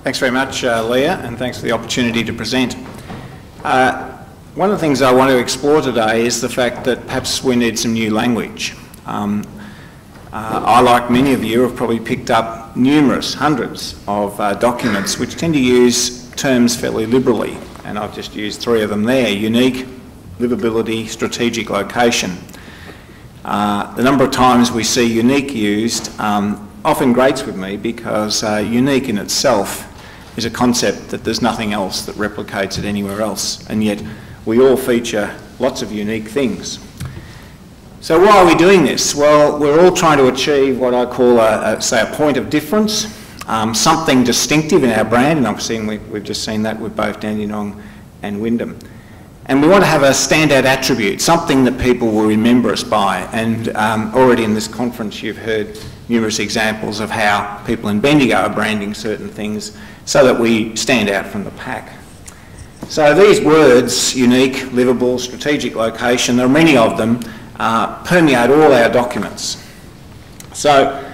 Thanks very much, Leah, and thanks for the opportunity to present. One of the things I want to explore today is the fact that perhaps we need some new language. I, like many of you, have probably picked up hundreds of documents which tend to use terms fairly liberally, and I've just used three of them there: unique, livability, strategic location. The number of times we see unique used often grates with me, because unique in itself is a concept that there's nothing else that replicates it anywhere else, and yet we all feature lots of unique things. So why are we doing this? Well, we're all trying to achieve what I call say a point of difference, something distinctive in our brand, and I'm seeing we've just seen that with both Dandenong and Wyndham. And we want to have a standout attribute, something that people will remember us by. And already in this conference you've heard numerous examples of how people in Bendigo are branding certain things so that we stand out from the pack. So these words, unique, livable, strategic location, there are many of them, permeate all our documents. So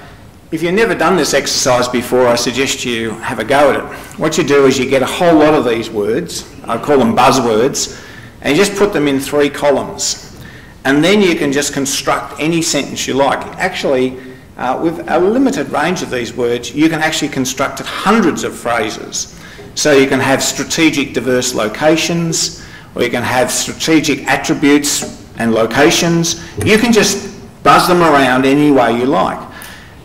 if you've never done this exercise before, I suggest you have a go at it. What you do is you get a whole lot of these words, I call them buzzwords, and you just put them in 3 columns. And then you can just construct any sentence you like. Actually, with a limited range of these words, you can actually construct hundreds of phrases. So you can have strategic diverse locations, or you can have strategic attributes and locations. You can just buzz them around any way you like.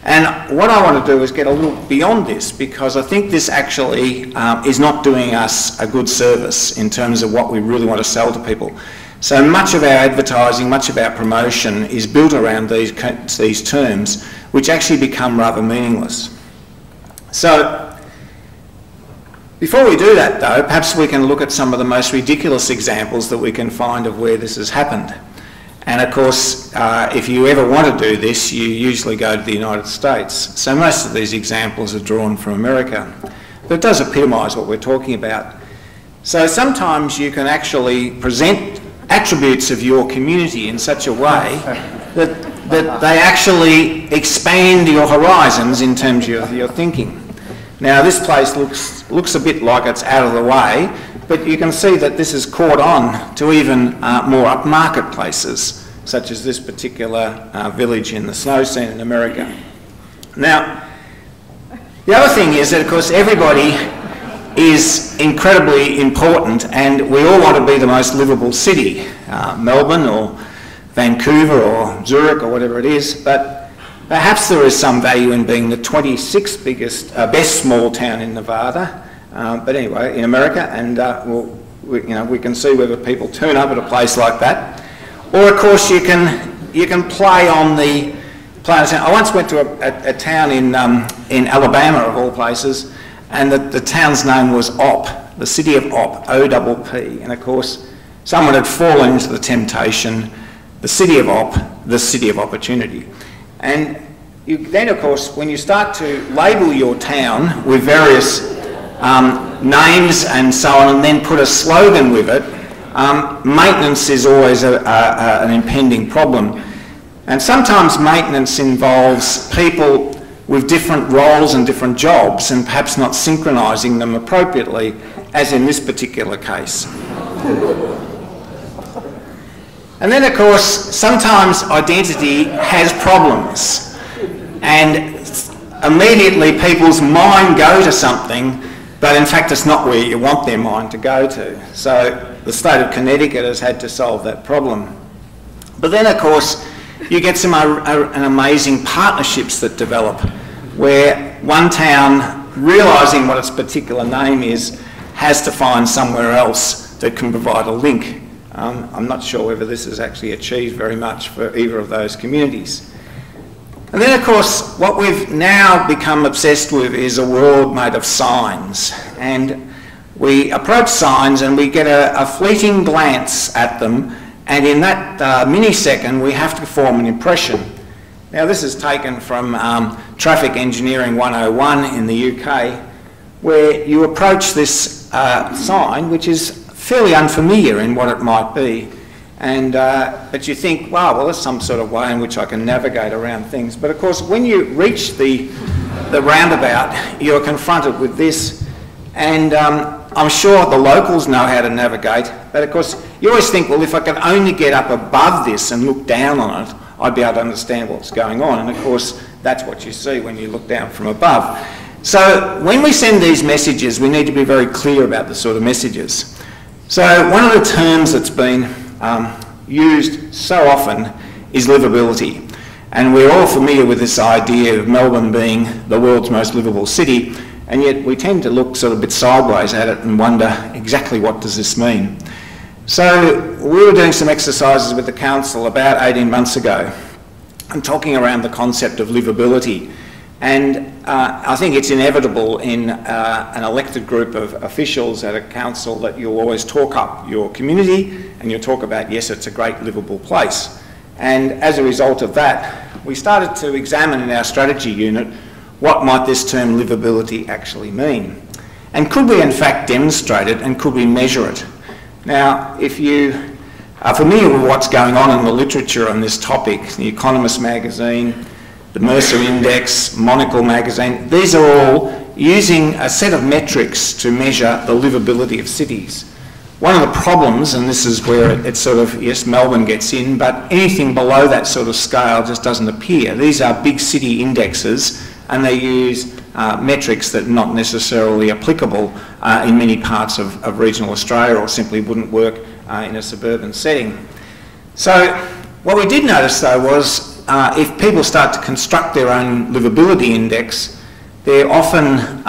And what I want to do is get a little beyond this, because I think this actually is not doing us a good service in terms of what we really want to sell to people. So much of our advertising, much of our promotion is built around these terms, which actually become rather meaningless. So before we do that though, perhaps we can look at some of the most ridiculous examples that we can find of where this has happened. And of course, if you ever want to do this, you usually go to the United States. So most of these examples are drawn from America. But it does epitomise what we're talking about. So sometimes you can actually present attributes of your community in such a way that they actually expand your horizons in terms of your thinking. Now this place looks a bit like it's out of the way, but you can see that this has caught on to even more upmarket places, such as this particular village in the snow scene in America. Now, the other thing is that, of course, everybody is incredibly important, and we all want to be the most livable city, Melbourne or Vancouver or Zurich or whatever it is, but perhaps there is some value in being the 26th best small town in Nevada, but anyway, in America, and we can see whether people turn up at a place like that. Or of course you can play on the town. I once went to a town in Alabama, of all places, and the town's name was Opp, the City of Opp, O-P-P, and of course someone had fallen into the temptation, the City of Opp, the City of Opportunity. And then of course when you start to label your town with various names and so on, and then put a slogan with it, maintenance is always an impending problem. And sometimes maintenance involves people with different roles and different jobs, and perhaps not synchronising them appropriately, as in this particular case. And then of course, sometimes identity has problems, and immediately people's mind go to something, but in fact it's not where you want their mind to go to. So the state of Connecticut has had to solve that problem. But then of course you get some amazing partnerships that develop, where one town, realising what its particular name is, has to find somewhere else that can provide a link. I'm not sure whether this has actually achieved very much for either of those communities. And then of course what we've now become obsessed with is a world made of signs, and we approach signs and we get a fleeting glance at them, and in that millisecond we have to form an impression. Now this is taken from Traffic Engineering 101 in the UK, where you approach this sign, which is fairly unfamiliar in what it might be, and but you think, wow, well, there's some sort of way in which I can navigate around things. But of course, when you reach the roundabout, you're confronted with this And I'm sure the locals know how to navigate, but of course you always think, well, if I could only get up above this and look down on it, I'd be able to understand what's going on. And of course that's what you see when you look down from above. So when we send these messages, we need to be very clear about the sort of messages. So one of the terms that's been used so often is livability. And we're all familiar with this idea of Melbourne being the world's most livable city, and yet we tend to look sort of a bit sideways at it and wonder exactly what does this mean. So we were doing some exercises with the council about 18 months ago and talking around the concept of livability. And I think it's inevitable in an elected group of officials at a council that you'll always talk up your community and you'll talk about, yes, it's a great livable place. And as a result of that, we started to examine in our strategy unit what might this term livability actually mean. And could we in fact demonstrate it and could we measure it? Now, if you are familiar with what's going on in the literature on this topic, The Economist magazine, the Mercer Index, Monocle magazine, these are all using a set of metrics to measure the livability of cities. One of the problems, and this is where it's sort of, yes, Melbourne gets in, but anything below that sort of scale just doesn't appear. These are big city indexes and they use metrics that are not necessarily applicable in many parts of regional Australia or simply wouldn't work in a suburban setting. So what we did notice though was if people start to construct their own livability index, they're often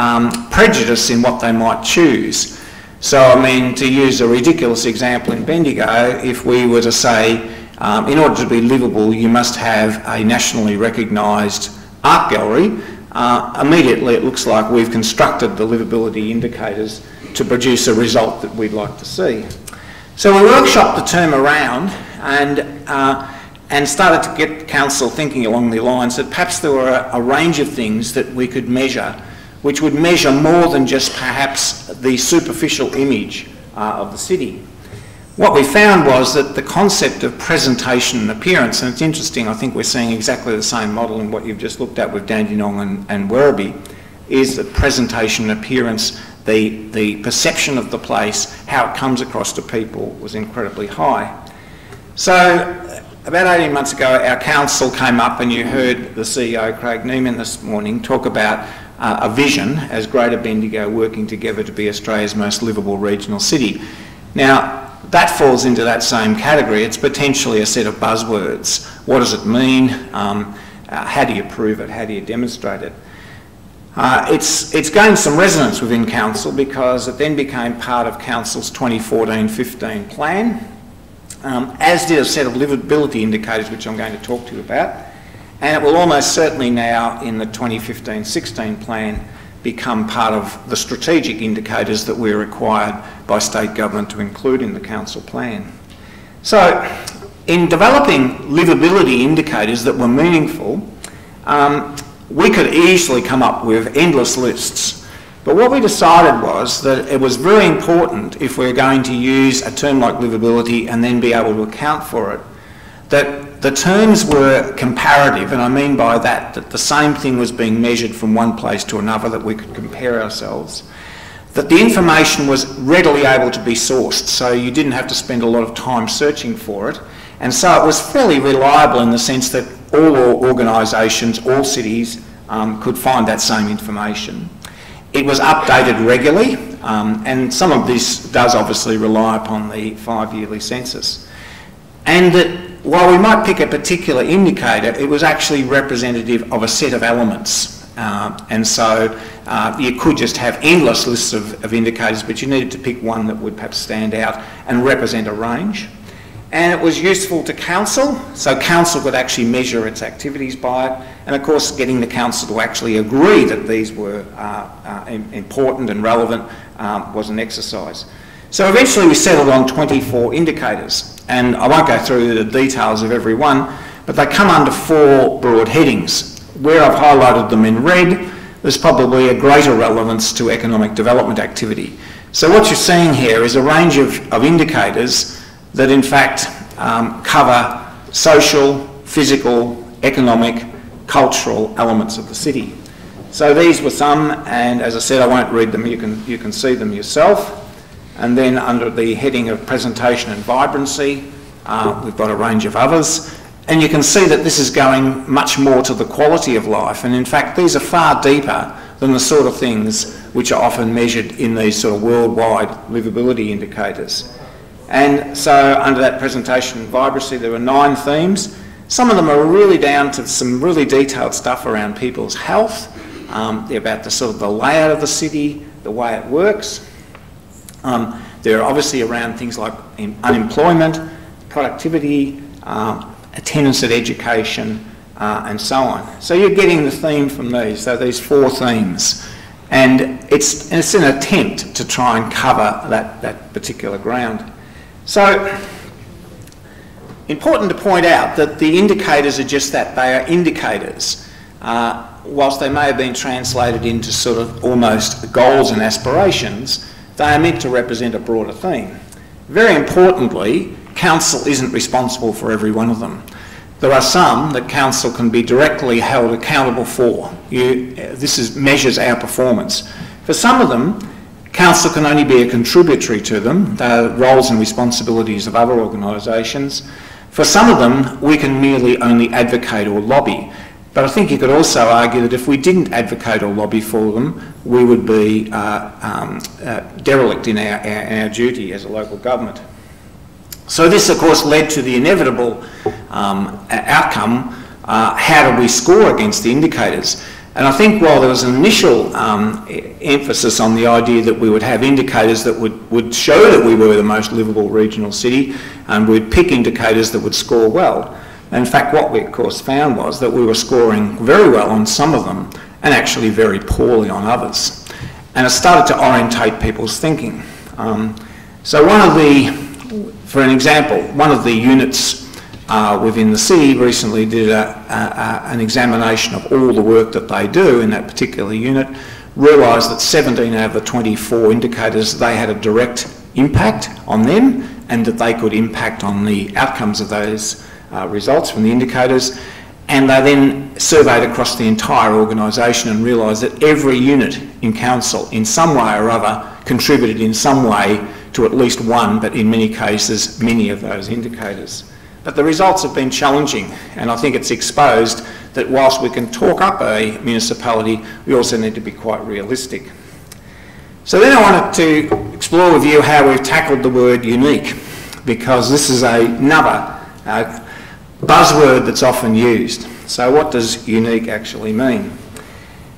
prejudiced in what they might choose. So, I mean, to use a ridiculous example in Bendigo, if we were to say, in order to be livable, you must have a nationally recognised art gallery, immediately it looks like we've constructed the livability indicators to produce a result that we'd like to see. So we workshopped the term around and started to get council thinking along the lines that perhaps there were a range of things that we could measure which would measure more than just perhaps the superficial image of the city. What we found was that the concept of presentation and appearance, and it's interesting, I think we're seeing exactly the same model in what you've just looked at with Dandenong and Werribee, is that presentation and appearance, the perception of the place, how it comes across to people was incredibly high. So about 18 months ago, our council came up and you heard the CEO, Craig Neiman, this morning talk about a vision as Greater Bendigo working together to be Australia's most livable regional city. Now, that falls into that same category. It's potentially a set of buzzwords. What does it mean? How do you prove it? How do you demonstrate it? It's gained some resonance within council because it then became part of council's 2014-15 plan, as did a set of livability indicators, which I'm going to talk to you about. And it will almost certainly now, in the 2015-16 plan, become part of the strategic indicators that we're required by state government to include in the council plan. So, in developing livability indicators that were meaningful, we could easily come up with endless lists. But what we decided was that it was very important, if we're going to use a term like livability and then be able to account for it, that the terms were comparative, and I mean by that the same thing was being measured from one place to another, that we could compare ourselves, that the information was readily able to be sourced, so you didn't have to spend a lot of time searching for it, and so it was fairly reliable in the sense that all organisations, all cities could find that same information. It was updated regularly, and some of this does obviously rely upon the 5-yearly census. And that while we might pick a particular indicator, it was actually representative of a set of elements. And so you could just have endless lists of indicators, but you needed to pick one that would perhaps stand out and represent a range. And it was useful to council, so council could actually measure its activities by it, and of course getting the council to actually agree that these were important and relevant was an exercise. So eventually we settled on 24 indicators, and I won't go through the details of every one, but they come under 4 broad headings. Where I've highlighted them in red, there's probably a greater relevance to economic development activity. So what you're seeing here is a range of indicators that in fact cover social, physical, economic, cultural elements of the city. So these were some, and as I said, I won't read them, you can see them yourself. And then under the heading of presentation and vibrancy, we've got a range of others. And you can see that this is going much more to the quality of life. And in fact, these are far deeper than the sort of things which are often measured in these sort of worldwide livability indicators. And so under that presentation and vibrancy, there were 9 themes. Some of them are really down to some really detailed stuff around people's health. They're about the sort of the layout of the city, the way it works. They're obviously around things like unemployment, productivity, attendance at education, and so on. So you're getting the theme from these, so these 4 themes. And it's an attempt to try and cover that particular ground. So, important to point out that the indicators are just that, they are indicators. Whilst they may have been translated into sort of almost goals and aspirations, they are meant to represent a broader theme. Very importantly, council isn't responsible for every one of them. There are some that council can be directly held accountable for. This measures our performance. For some of them, council can only be a contributory to them. They're roles and responsibilities of other organisations. For some of them, we can merely only advocate or lobby. But I think you could also argue that if we didn't advocate or lobby for them, we would be derelict in our duty as a local government. So this, of course, led to the inevitable outcome, how do we score against the indicators? And I think while there was an initial emphasis on the idea that we would have indicators that would show that we were the most livable regional city, and we'd pick indicators that would score well. In fact, what we of course found was that we were scoring very well on some of them and actually very poorly on others. And it started to orientate people's thinking. So for an example, one of the units within the city recently did an examination of all the work that they do in that particular unit, realised that 17 out of the 24 indicators, they had a direct impact on them and that they could impact on the outcomes of those results from the indicators. And they then surveyed across the entire organisation and realised that every unit in council in some way or other contributed in some way to at least one, but in many cases, many of those indicators. But the results have been challenging, and I think it's exposed that whilst we can talk up a municipality, we also need to be quite realistic. So then I wanted to explore with you how we've tackled the word unique, because this is another buzzword that's often used. So what does unique actually mean?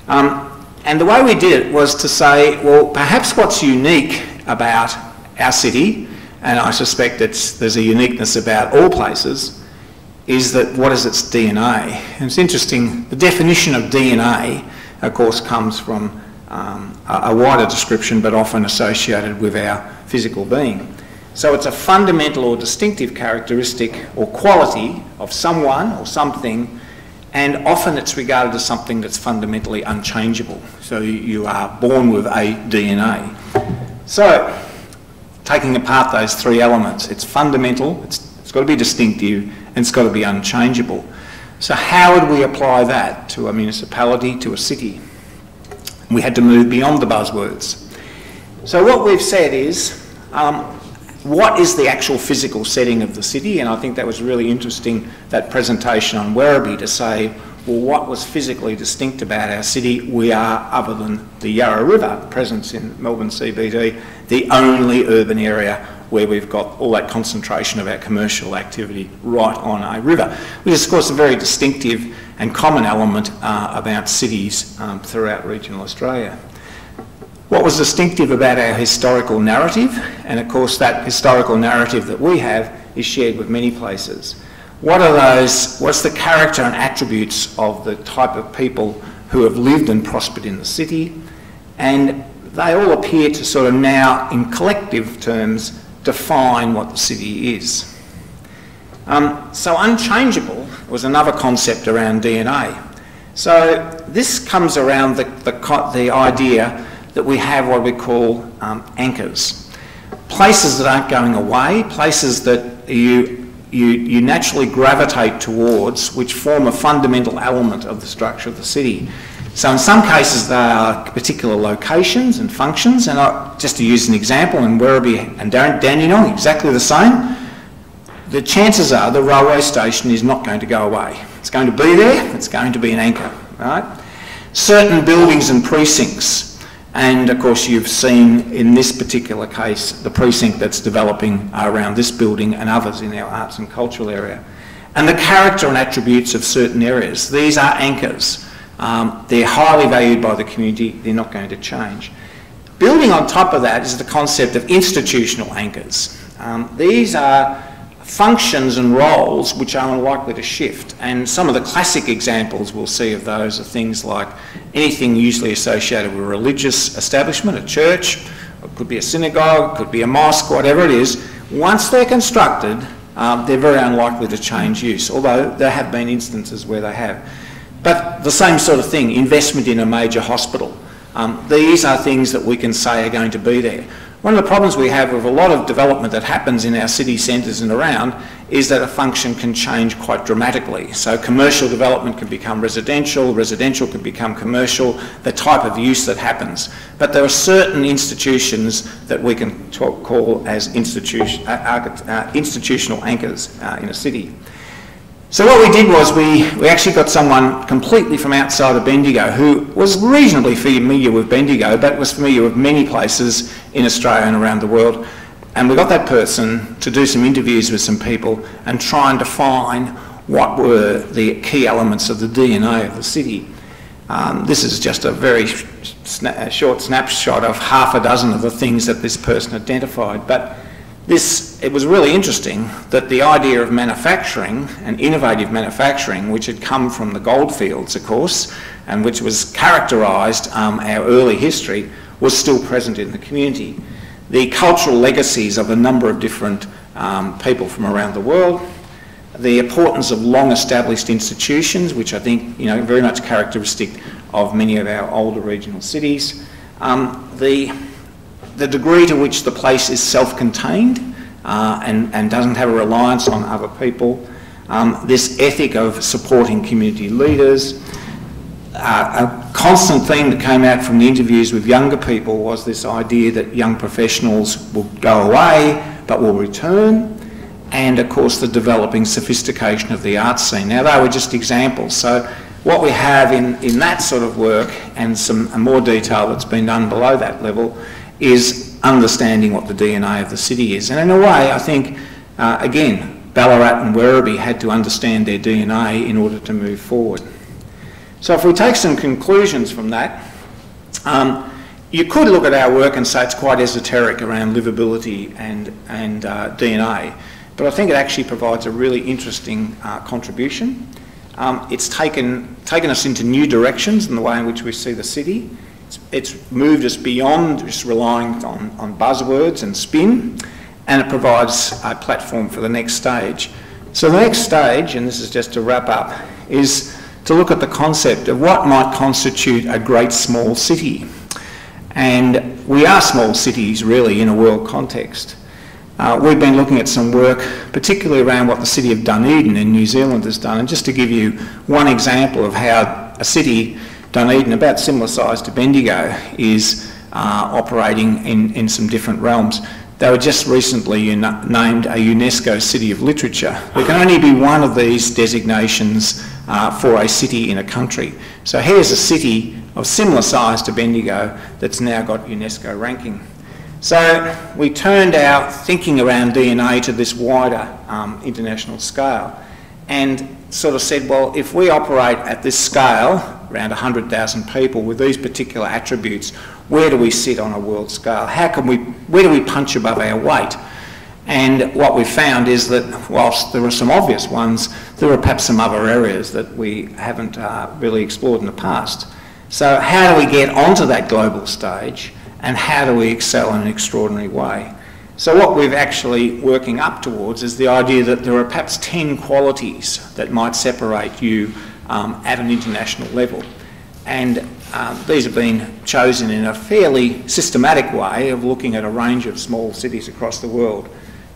And the way we did it was to say, well, perhaps what's unique about our city, and I suspect there's a uniqueness about all places, is that what is its DNA? And it's interesting, the definition of DNA, of course, comes from a wider description, but often associated with our physical being. So it's a fundamental or distinctive characteristic or quality of someone or something, and often it's regarded as something that's fundamentally unchangeable. So you are born with a DNA. So, taking apart those 3 elements, it's fundamental, it's got to be distinctive, and it's got to be unchangeable. So how would we apply that to a municipality, to a city? We had to move beyond the buzzwords. So what we've said is, what is the actual physical setting of the city? And I think that was really interesting, that presentation on Werribee, to say, well, what was physically distinct about our city? We are, other than the Yarra River presence in Melbourne CBD, the only urban area where we've got all that concentration of our commercial activity right on a river, which is, of course, a very distinctive and common element about cities throughout regional Australia. What was distinctive about our historical narrative, and of course that historical narrative that we have is shared with many places. What are those, what's the character and attributes of the type of people who have lived and prospered in the city? And they all appear to sort of now, in collective terms, define what the city is. So unchangeable was another concept around DNA. So this comes around the idea that we have what we call anchors. Places that aren't going away, places that you naturally gravitate towards, which form a fundamental element of the structure of the city. So in some cases they are particular locations and functions, and just to use an example, in Werribee and Dandenong, exactly the same. The chances are the railway station is not going to go away. It's going to be there, it's going to be an anchor, right? Certain buildings and precincts, and of course you've seen in this particular case the precinct that's developing around this building and others in our arts and cultural area. And the character and attributes of certain areas. These are anchors. They're highly valued by the community, they're not going to change. Building on top of that is the concept of institutional anchors. These are functions and roles which are unlikely to shift, and some of the classic examples we'll see of those are things like anything usually associated with a religious establishment, a church, it could be a synagogue, it could be a mosque, whatever it is. Once they're constructed, they're very unlikely to change use, although there have been instances where they have. But the same sort of thing, investment in a major hospital. These are things that we can say are going to be there. One of the problems we have with a lot of development that happens in our city centres and around is that a function can change quite dramatically. So commercial development can become residential, residential can become commercial, the type of use that happens. But there are certain institutions that we can call as institutional anchors in a city. So what we did was we actually got someone completely from outside of Bendigo who was reasonably familiar with Bendigo but was familiar with many places in Australia and around the world. And we got that person to do some interviews with some people and try and define what were the key elements of the DNA of the city. This is just a very short snapshot of half a dozen of the things that this person identified. But it was really interesting that the idea of manufacturing and innovative manufacturing, which had come from the goldfields, of course, and which was characterised our early history, was still present in the community. The cultural legacies of a number of different people from around the world, the importance of long-established institutions, which I think, very much characteristic of many of our older regional cities, the degree to which the place is self-contained and doesn't have a reliance on other people, this ethic of supporting community leaders. A constant theme that came out from the interviews with younger people was this idea that young professionals will go away but will return, and of course the developing sophistication of the arts scene. Now they were just examples, so what we have in that sort of work and some more detail that's been done below that level is understanding what the DNA of the city is. And in a way, I think, again, Ballarat and Werribee had to understand their DNA in order to move forward. So if we take some conclusions from that, you could look at our work and say it's quite esoteric around livability and DNA, but I think it actually provides a really interesting contribution. It's taken us into new directions in the way in which we see the city. It's moved us beyond just relying on buzzwords and spin, and it provides a platform for the next stage. So the next stage, and this is just to wrap up, is to look at the concept of what might constitute a great small city. And we are small cities really in a world context. We've been looking at some work, particularly around what the city of Dunedin in New Zealand has done. And just to give you one example of how a city, Dunedin, about similar size to Bendigo, is operating in some different realms. They were just recently named a UNESCO City of Literature. There can only be one of these designations for a city in a country. So here's a city of similar size to Bendigo that's now got UNESCO ranking. So we turned our thinking around DNA to this wider international scale and sort of said, well, if we operate at this scale, around 100,000 people with these particular attributes, where do we sit on a world scale? Where do we punch above our weight? And what we found is that whilst there are some obvious ones, there are perhaps some other areas that we haven't really explored in the past. So how do we get onto that global stage, and how do we excel in an extraordinary way? So what we're actually working up towards is the idea that there are perhaps 10 qualities that might separate you at an international level. And these have been chosen in a fairly systematic way of looking at a range of small cities across the world: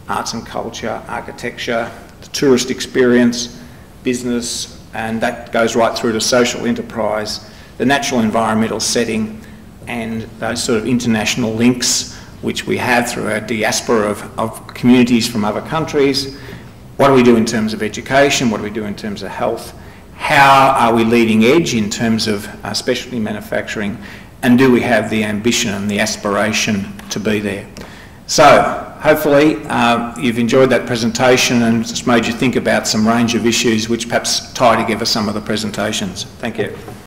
arts and culture, architecture, the tourist experience, business, and that goes right through to social enterprise, the natural environmental setting and those sort of international links which we have through our diaspora of communities from other countries. What do we do in terms of education? What do we do in terms of health? How are we leading edge in terms of specialty manufacturing? And do we have the ambition and the aspiration to be there? So, hopefully you've enjoyed that presentation and it's made you think about some range of issues which perhaps tie together some of the presentations. Thank you.